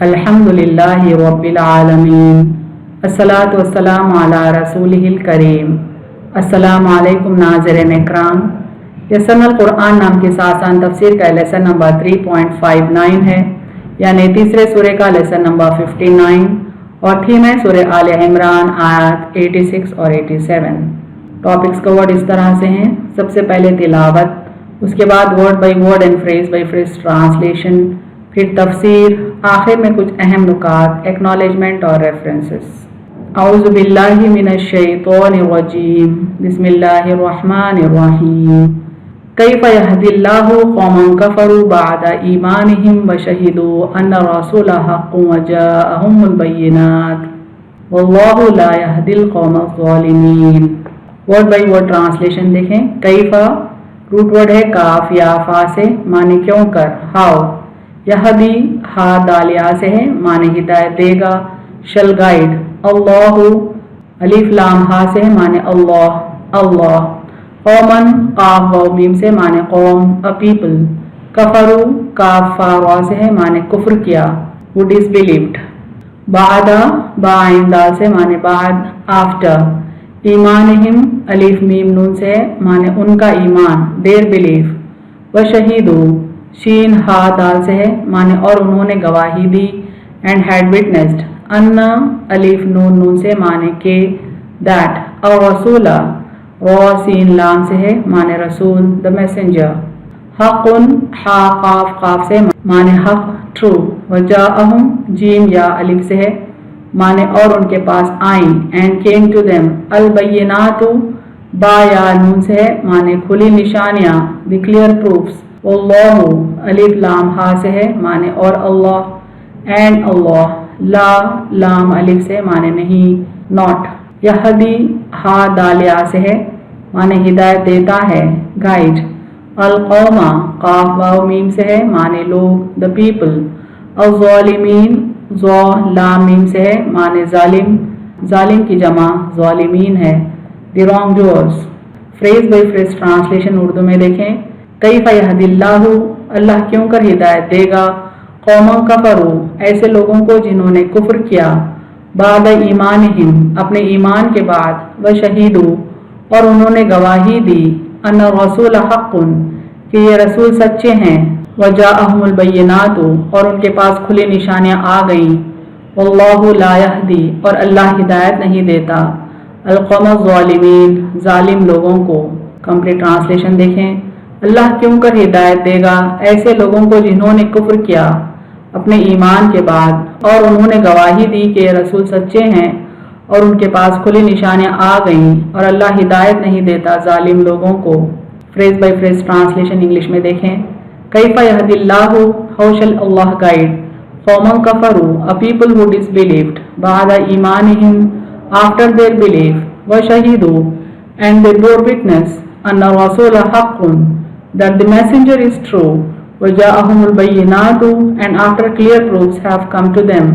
अल्हम्दुलिल्लाहि रब्बिल आलमीन, अस्सलातु वस्सलामु अला रसूलिहिल करीम। अस्सलामु अलैकुम नाज़रीन इकराम। यसनल कुरान नाम की आसान तफसीर का लेसन नंबर 3.59 है, यानी तीसरे सूरे का लेसन नंबर 59 और थीम है सूरह आले इमरान आयत 86 और 87। टॉपिक्स कवर्ड इस तरह से हैं। सबसे पहले तिलावत, उसके बाद word by word and phrase by phrase translation, फिर तफसीर, आखिर में कुछ अहम नुकात, एक्नॉलेजमेंट और रेफरेंसेस। औज़ु बिल्लाहि मिनश शैतानिर रजीम, बिस्मिल्लाहिर रहमानिर रहीम। कैफ़ यहदिल्लाहु कौमन कफ़रू बअदा ईमानिहिम व शहिदू अन्न रसूल हक़्क़ुन व जाअहुमुल बय्यिनात वल्लाहु ला यहदिल कौमज़ ज़ालिमीन। वर्ड बाई वर्ड ट्रांसलेशन देखें। कैफ़ा रूट वर्ड है काफ या फा से, माने क्यों कर, हाउ। यहदी हा दाल या से है, माने हिदायत देगा, शल गाइड। अल्लाहु अलिफ लाम हा से है, माने अल्लाह अल्लाह। कौमन काफ वाव मीम से, माने कौम, अ पीपल। कफरू काफ फा वा से है, माने कुफ्र किया, हु डिसबिलीव्ड। बादा बा आइन दाल से, माने बाद, आफ्टर। ईमानिहिम अलिफ मीम नून से, माने उनका ईमान, देयर बिलीफ। व शहीदू शीन हा दाल से है, माने और उन्होंने गवाही दी, एंड हैड विटनेस्ड। अन्ना अलिफ नून नून से, माने के, दैट। और रसूला व सीन लाम से है, माने रसूल, द मैसेंजर। हक़ुन हा काफ काफ से, माने हक, ट्रू। व जाअहुम जीम या अलिफ से है, माने और उनके पास आई, एंड केम टू देम। अल बय्यिनातु बा या नून से है, माने खुली निशानियां, द क्लियर प्रूफ्स। अल्लाहु अलिफ लाम हा से है, माने और अल्लाह, एंड अल्लाह। ला लाम अलिफ से, माने नहीं, नॉट। यहदी हा दाल या से है, माने हिदायत देता है, गाइड। अल कौमा काफ वाव मीम से है, माने लोग, द पीपल। अल ज़ालिमीन ज़ा लाम मीम से है, माने जालिम, जालिम की जमा ज़ालिमीन है, the wrong doers. Phrase by phrase translation Urdu में देखें। कैफ़ यहदिल्लाहु अल्लाह क्यों कर हिदायत देगा, कौमन कफरू ऐसे लोगों को जिन्होंने कुफ्र किया, बाद ईमानिहिम अपने ईमान के बाद, व शहीदू और उन्होंने गवाही दी, अन्न रसूल हक़्क़ुन कि ये रसूल सच्चे हैं, व जाअहुमुल बय्यिनातु और उनके पास खुली निशानियां आ गईं, वल्लाहु ला यहदी और अल्लाह हिदायत नहीं देता, अल कौमज़ ज़ालिमीन जालिम लोगों को। कंप्लीट ट्रांसलेशन देखें। अल्लाह क्यों कर हिदायत देगा ऐसे लोगों को जिन्होंने कुफ्र किया अपने ईमान के बाद, और उन्होंने गवाही दी कि ये रसूल सच्चे हैं, और उनके पास खुली निशानियां आ गईं, और अल्लाह हिदायत नहीं देता जालिम लोगों को। Phrase by phrase translation English में देखें। कैफ़ा यहदिल्लाहु हाउ शल अल्लाह गाइड कौमन कफरू अ पीपल हु डिसबिलीव्ड बाद ईमानिहिम आफ्टर देयर बिलीफ, व शहीदू एंड दे बोर विटनेस अन्न रसूल हक़्क़ुन that the messenger is true, وَجَاءَهُمُ الْبَيِّنَاتُ and after clear proofs have come to them,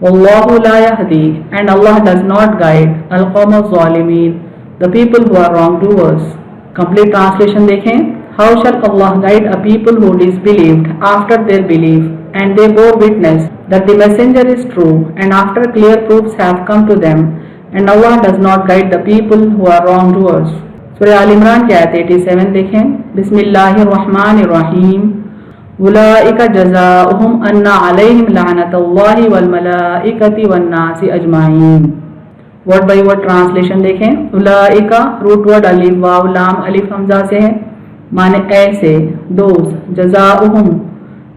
وَاللَّهُ لَا يَهْدِي and Allah does not guide, الْقَوْمَ الظَّالِمِينَ the people who are wrongdoers. Complete translation देखें। How shall Allah guide a people who disbelieved after their belief and they bore witness that the messenger is true and after clear proofs have come to them, and Allah does not guide the people who are wrongdoers. सूरह आल इमरान की आयत 87 देखें। बिस्मिल्लाहिर रहमानिर रहीम। उलाइका जज़ाउहुम अन्ना अलैहिम लअनतुल्लाहि वल मलाइकति वन नासि अजमाइन। वर्ड बाई वर्ड ट्रांसलेशन देखें। उलाइका रूट वर्ड अलिफ वाव लाम अलिफ हमजा से है, माने ऐसे, दोज। जज़ाउहुम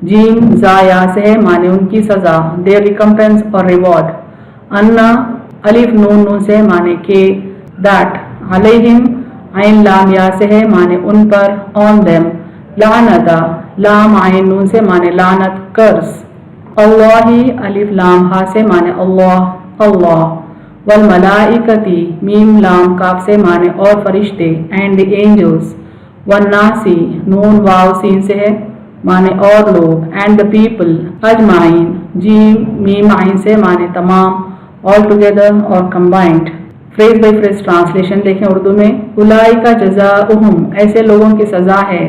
जीम जा या से है, माने उनकी सजा, देयर रिकम्पेंस और रिवॉर्ड। अन्ना अलिफ नून नून से, माने के, दैट। अलैहिम आइन लाम या से है, माने उन पर, ऑन देम। लानता लाम आइन नून से, माने लानत, कर्स। अल्लाही अलिफ लाम हा से, माने अल्लाह अल्लाह। वल मलाइकती मीम लाम काफ से, माने और फरिश्ते, एंड द एंजल्स। वन नासी नून वाव सीन से है, माने और लोग, एंड द पीपल अजमाइन जीम मीम आइन से, माने तमाम, ऑल टुगेदर और combined. Phrase by phrase translation देखें उर्दू में। उलाइका जज़ाउहुम ऐसे लोगों की सजा है,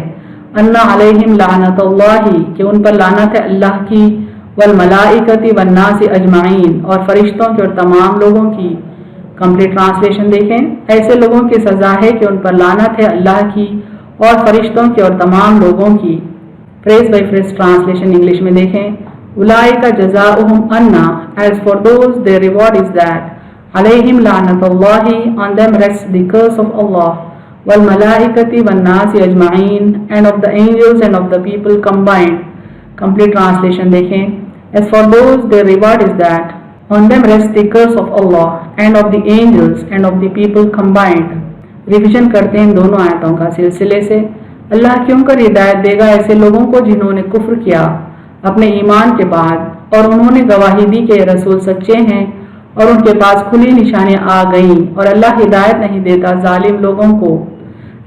अन्ना अलैहिम लानतुल्लाहि कि उन पर लानत है अल्लाह की, वल्मलाइकति वन्नासि अजमाइन, और फरिश्तों की और तमाम लोगों की। कंप्लीट ट्रांसलेशन देखें। ऐसे लोगों की सज़ा है कि उन पर लानत है अल्लाह की और फरिश्तों की और तमाम लोगों की। Phrase by phrase translation English में देखें। उलाइका जज़ाउहुम अन्ना, as for those their reward is that, अलैहिम लानतुल्लाहि, on them rest the curse of Allah, वल मलाइकति वन्नासि अजमाइन, and of the angels and of the people combined. Complete translation देखें। As for those their reward is that, on them rests the curse of Allah and of the angels and of the people combined। Revision करते हैं इन दोनों आयतों का सिलसिले से। अल्लाह क्यों कर हिदायत देगा ऐसे लोगों को जिन्होंने कुफ्र किया अपने ईमान के बाद और उन्होंने गवाही दी कि रसूल सच्चे हैं और उनके पास खुली निशानियां आ गईं, और अल्लाह हिदायत नहीं देता जालिम लोगों को।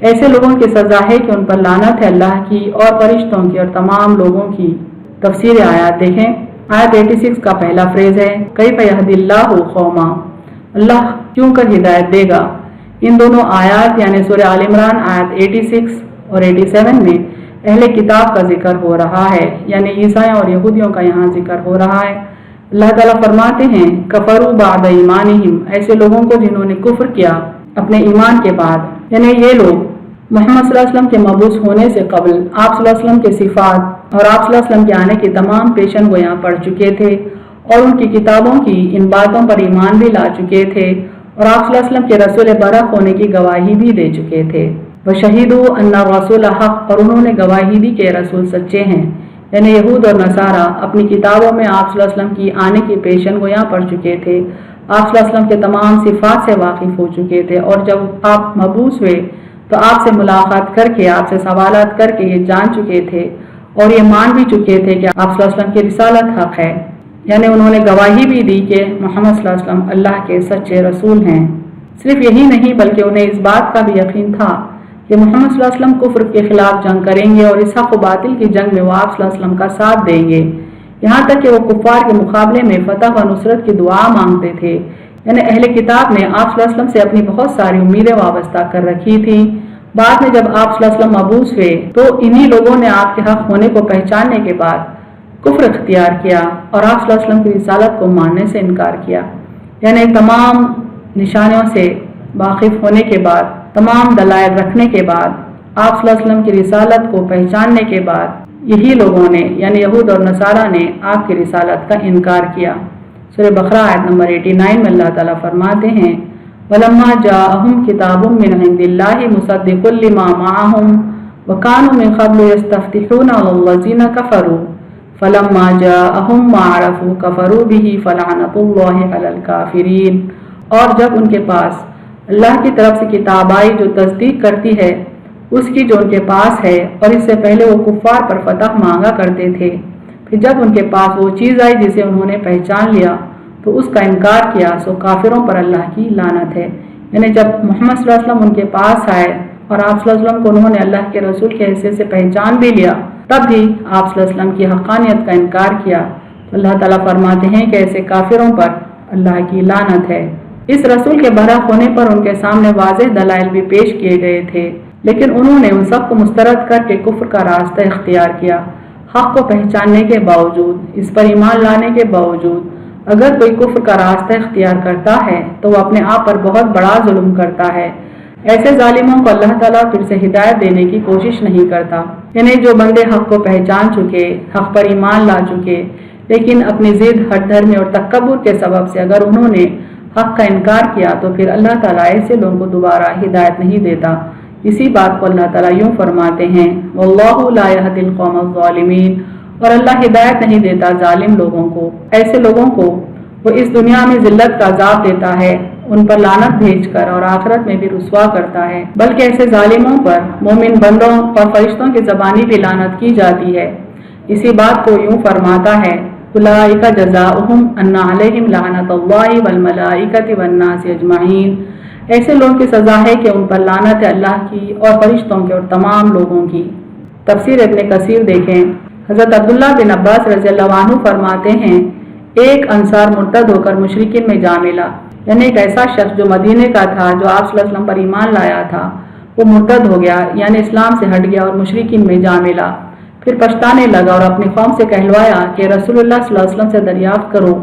ऐसे लोगों की सजा है कि उन पर लानत है अल्लाह की और फरिश्तों की और तमाम लोगों की। तफसीर आयत देखें। आयत 86 का पहला फ्रेज है कैफ़ यहदिल्लाहु कौमा, अल्लाह क्यों कर हिदायत देगा। इन दोनों आयत यानी सूरह आल इमरान आयत 86 और 87 में अहले किताब का जिक्र हो रहा है, यानी ईसाइयों और यहूदियों का यहाँ जिक्र हो रहा है। अल्लाह ताला फरमाते हैं कफरू बाद ईमानिहिम, ऐसे लोगों को जिन्होंने कुफ्र किया अपने ईमान के बाद, यानी ये लोग मोहम्मद सल्लल्लाहु अलैहि वसल्लम के मबूस होने से कबल आप सल्लल्लाहु अलैहि वसल्लम के सिफात और आप सल्लल्लाहु अलैहि वसल्लम के आने की तमाम पेशन गोयां पढ़ चुके थे और उनकी किताबों की इन बातों पर ईमान भी ला चुके थे और आप सल्लल्लाहु अलैहि वसल्लम के रसूल बरक होने की गवाही भी दे चुके थे। वशहीदू अन्ना रसूल हक़, और उन्होंने गवाही दी कि रसूल सच्चे हैं, यानी यहूद और नसारा अपनी किताबों में आप सल्लल्लाहु अलैहि वसल्लम की आने की पेशन गोयां पढ़ चुके थे, आप सल्लल्लाहु अलैहि वसल्लम के तमाम सिफात से वाकिफ हो चुके थे, और जब आप मबूस हुए तो आपसे मुलाकात करके आपसे सवालात करके ये जान चुके थे और ये मान भी चुके थे कि आप सल्लल्लाहु अलैहि वसल्लम की रिसालत हक है, यानी उन्होंने गवाही भी दी कि मोहम्मद सल्लल्लाहु अलैहि वसल्लम अल्लाह के सच्चे रसूल हैं। सिर्फ यही नहीं बल्कि उन्हें इस बात का भी यकीन था कि मोहम्मद सल्लल्लाहु अलैहि वसल्लम कुफ्र के खिलाफ जंग करेंगे और इस हक व बातिल की जंग में वो आप सल्लल्लाहु अलैहि वसल्लम का साथ देंगे, यहाँ तक कि वो कुफ्फार के मुकाबले में फतह व नुसरत की दुआ मांगते थे। यानी अहले किताब ने आप सल्लल्लाहु अलैहि वसल्लम से अपनी बहुत सारी उम्मीदें वाबस्ता कर रखी थी। बाद में जब आप सल्लल्लाहु अलैहि वसल्लम मबूस हुए तो इन्हीं लोगों ने आपके हक होने को पहचानने के बाद कुफ्र इख्तियार किया और आप सल्लल्लाहु अलैहि वसल्लम की रिसालत को मानने से इनकार किया। यानी तमाम निशानियों से वाकिफ होने के बाद, तमाम दलाइल रखने के बाद, आप सल्लल्लाहु अलैहि वसल्लम की रिसालत को पहचानने के बाद यही लोगों ने यानी यहूद और नसारा ने आपकी रिसालत का इनकार किया। सूरह बकरा आयत नंबर 89 में अल्लाह ताला फरमाते हैं वलम्मा जाअहुम किताबुम मिन इंदिल्लाहि मुसद्दिकुल लिमा माअहुम व कानू मिन क़ब्लु यस्तफ्तिहूना अलल्लज़ीना कफ़रू फलम्मा जाअहुम मा अरफ़ू कफ़रू बिही फ़लअनतुल्लाहि अलल काफ़िरीन। और जब उनके पास अल्लाह की तरफ से किताब आई जो तस्दीक करती है उसकी जो उनके पास है, और इससे पहले वो कुफ्फार पर फतह मांगा करते थे, फिर जब उनके पास वो चीज़ आई जिसे उन्होंने पहचान लिया तो उसका इनकार किया, सो काफिरों पर अल्लाह की लानत है। यानी जब मोहम्मद सल्लल्लाहु अलैहि वसल्लम उनके पास आए और आप सल्लल्लाहु अलैहि वसल्लम को उन्होंने अल्लाह के रसूल के हैसियत से पहचान भी लिया, तब भी आप सल्लल्लाहु अलैहि वसल्लम की हक़ानियत का इनकार किया। तो अल्लाह ताला फरमाते हैं कि ऐसे काफिरों पर अल्लाह की लानत है। इस रसूल के बरक होने पर उनके सामने वाज़ेह दलाइल भी पेश किए गए थे, लेकिन उन्होंने उन सब को मुस्तरद करके कुफ्र का रास्ता इख्तियार किया। हक़ को पहचानने के बावजूद, इस पर ईमान लाने के बावजूद अगर कोई कुफ्र का रास्ता इख्तियार करता है तो वह अपने आप पर बहुत बड़ा जुल्म करता है। ऐसे जालिमों को अल्लाह ताला फिर से हिदायत देने की कोशिश नहीं करता। यानी जो बंदे हक़ को पहचान चुके, हक़ पर ईमान ला चुके, लेकिन अपनी जिद, हठधर्मी और तकब्बुर के सबब से अगर उन्होंने हक़ का इनकार किया तो फिर अल्लाह ताला ऐसे लोगों को दोबारा हिदायत नहीं देता। इसी बात को अल्लाह ताला यूँ फरमाते हैं वल्लाहु ला यहदिल कौमज़ ज़ालिमीन, और अल्लाह हिदायत नहीं देता जालिम लोगों को। ऐसे लोगों को वो इस दुनिया में जिल्लत का अज़ाब देता है, उन पर लानत भेजकर, और आखिरत में भी रुस्वा करता है। बल्कि ऐसे जालिमों पर मोमिन बंदों और फरिश्तों की ज़बानी भी लानत की जाती है। इसी बात को यूँ फरमाता है उलाइका जज़ाउहुम अन्ना अलैहिम लानतुल्लाहि वल मलाइकति वन्नासि अजमाइन। ऐसे लोगों की सज़ा है कि उन पर लानत है अल्लाह की और फरिश्तों की और तमाम लोगों की। तफसीर इब्न कसीर देखें। हज़रत अब्दुल्लाह बिन अब्बास रज़ियल्लाहु अन्हु फरमाते हैं एक अंसार मुर्तद होकर मुशरिकीन में जा मिला, यानी एक ऐसा शख्स जो मदीने का था जो आप सल्लल्लाहु अलैहि वसल्लम पर ईमान लाया था वो मुर्तद हो गया, यानी इस्लाम से हट गया और मुशरिकीन में जा मिला। फिर पछताने लगा और अपनी कौम से कहलवाया कि रसूलुल्लाह सल्लल्लाहु अलैहि वसल्लम से दरियाफ्त करो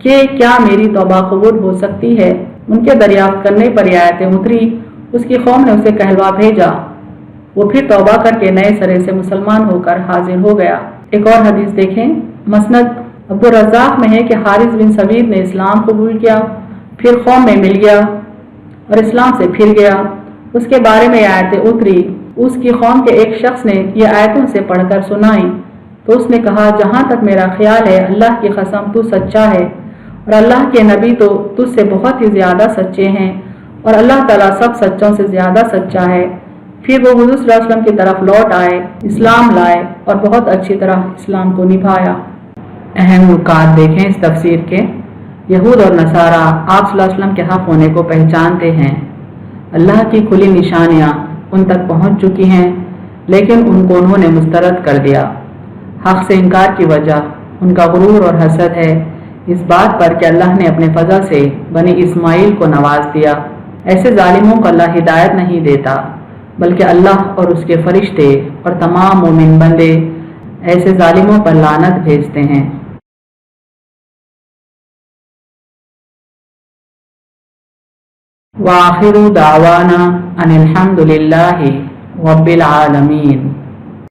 कि क्या मेरी तौबा कबूल हो सकती है। उनके दरियाफ्त करने पर ये आयतें उतरी। उसकी कौम ने उसे कहलवा भेजा। वो फिर तौबा करके नए सिरे से मुसलमान होकर हाजिर हो गया। एक और हदीस देखें, मसनद अब्दुल रज़्ज़ाक़ में है कि हारिस बिन सवीद ने इस्लाम कबूल किया, फिर कौम में मिल गया और इस्लाम से फिर गया। उसके बारे में आयतें उतरी। उसकी कौम के एक शख्स ने ये आयतों से पढ़कर सुनाई तो उसने कहा, जहाँ तक मेरा ख्याल है अल्लाह की कसम तू सच्चा है और अल्लाह के नबी तो तुझसे बहुत ही ज़्यादा सच्चे हैं और अल्लाह ताला सब सच्चों से ज़्यादा सच्चा है। फिर वो हुज़ूर सल्लल्लाहु अलैहि वसल्लम की तरफ लौट आए, इस्लाम लाए और बहुत अच्छी तरह इस्लाम को निभाया। अहम नुकात देखें इस तफसीर के। यहूद और नसारा आप सल्लल्लाहु अलैहि वसल्लम के हक़ होने को पहचानते हैं। अल्लाह की खुली निशानियाँ उन तक पहुँच चुकी हैं, लेकिन उनको उन्होंने मुस्तरद कर दिया। हक़ से इनकार की वजह उनका गुरूर और हसद है इस बात पर कि अल्लाह ने अपने फजल से बनी इस्माइल को नवाज दिया। ऐसे जालिमों को अल्लाह हिदायत नहीं देता, बल्कि अल्लाह और उसके फरिश्ते और तमाम मोमिन बंदे ऐसे जालिमों पर लानत भेजते हैं। वाखिरु दावाना अनिल हम्दुलिल्लाहि रब्बिल आलमीन।